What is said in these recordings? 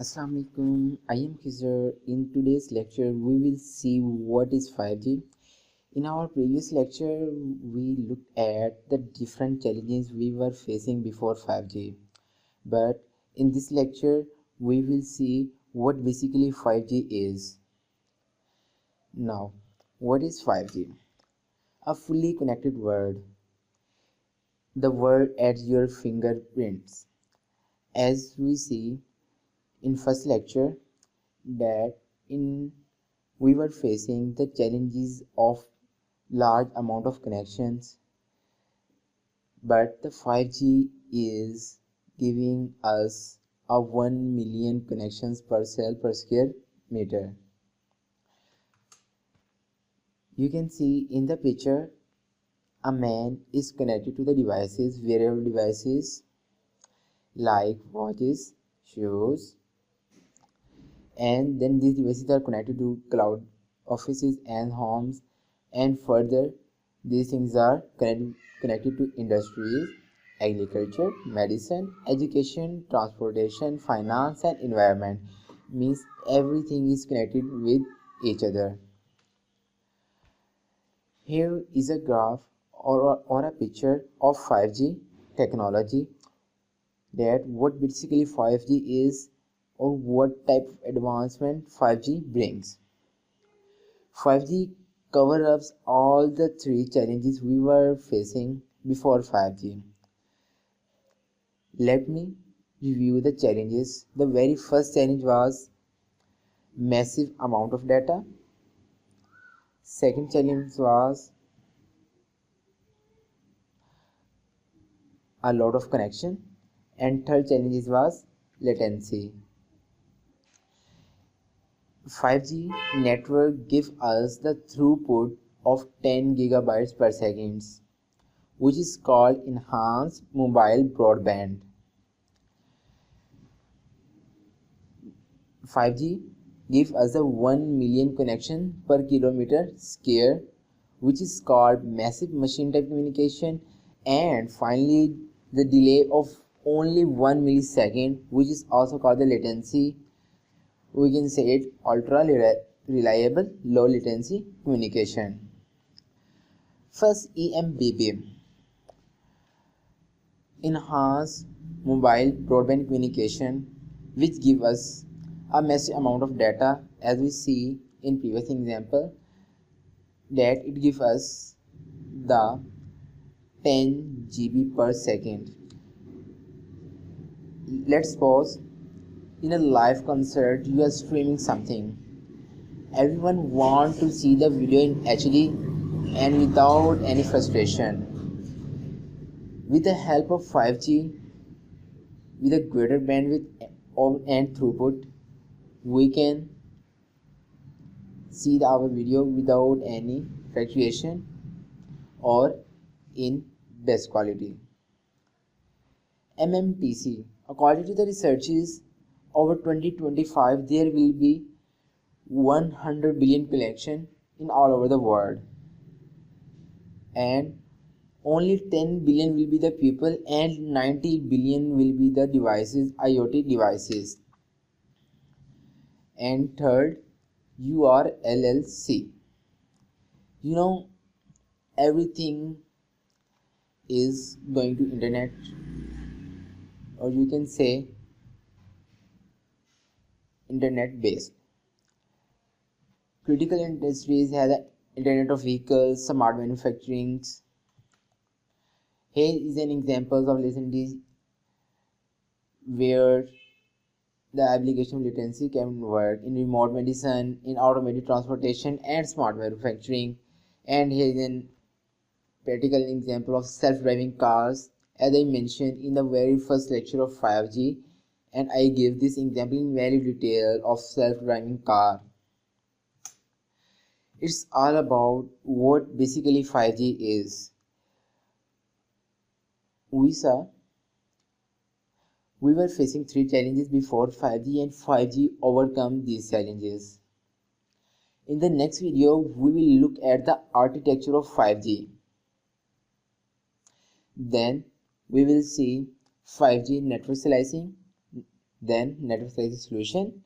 Assalamu alaikum. I am Khizr. In today's lecture, we will see what is 5G. In our previous lecture, we looked at the different challenges we were facing before 5G. But in this lecture, we will see what basically 5G is. Now, what is 5G? A fully connected world. The world at your fingerprints. As we see in first lecture, that in we were facing the challenges of large amount of connections, but the 5G is giving us a 1 million connections per cell per square meter. You can see in the picture a man is connected to the devices, wearable devices like watches, shoes, and then these devices are connected to cloud offices and homes, and further these things are connected to industries, agriculture, medicine, education, transportation, finance and environment. Means everything is connected with each other. Here is a graph or a picture of 5G technology, that what basically 5G is or what type of advancement 5G brings. 5G covers up all the three challenges we were facing before 5G. Let me review the challenges. The very first challenge was massive amount of data. Second challenge was a lot of connection, and third challenge was latency. 5G network gives us the throughput of 10 gigabytes per second, which is called enhanced mobile broadband. 5G gives us a 1 million connection per kilometer square, which is called massive machine type communication, and finally the delay of only 1 millisecond, which is also called the latency. We can say it ultra reliable low latency communication. First, EMBB, enhanced mobile broadband communication, which give us a massive amount of data, as we see in previous example, that it gives us the 10 GB per second. Let's suppose in a live concert you are streaming something. Everyone wants to see the video in HD and without any frustration. With the help of 5G, with a greater bandwidth and throughput, we can see our video without any fluctuation or in best quality. MMTC, according to the researches, over 2025 there will be 100 billion connection in all over the world, and only 10 billion will be the people and 90 billion will be the devices, IoT devices. And third, URLLC. You know, everything is going to internet, or you can say internet based. Critical industries have the internet of vehicles, smart manufacturing. Here is an example of latency where the application of latency can work in remote medicine, in automated transportation and smart manufacturing. And here is an practical example of self-driving cars, as I mentioned in the very first lecture of 5G, and I gave this example in very detail of self-driving car. It's all about what basically 5G is. We were facing three challenges before 5G, and 5G overcome these challenges. In the next video, we will look at the architecture of 5G. Then we will see 5G network slicing, then network slicing solution,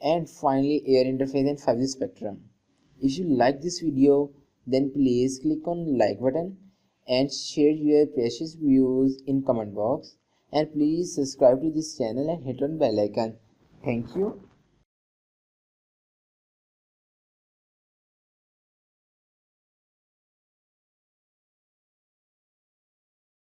and finally air interface and 5G spectrum. If you like this video, then please click on like button and share your precious views in comment box, and please subscribe to this channel and hit on bell icon. Thank you.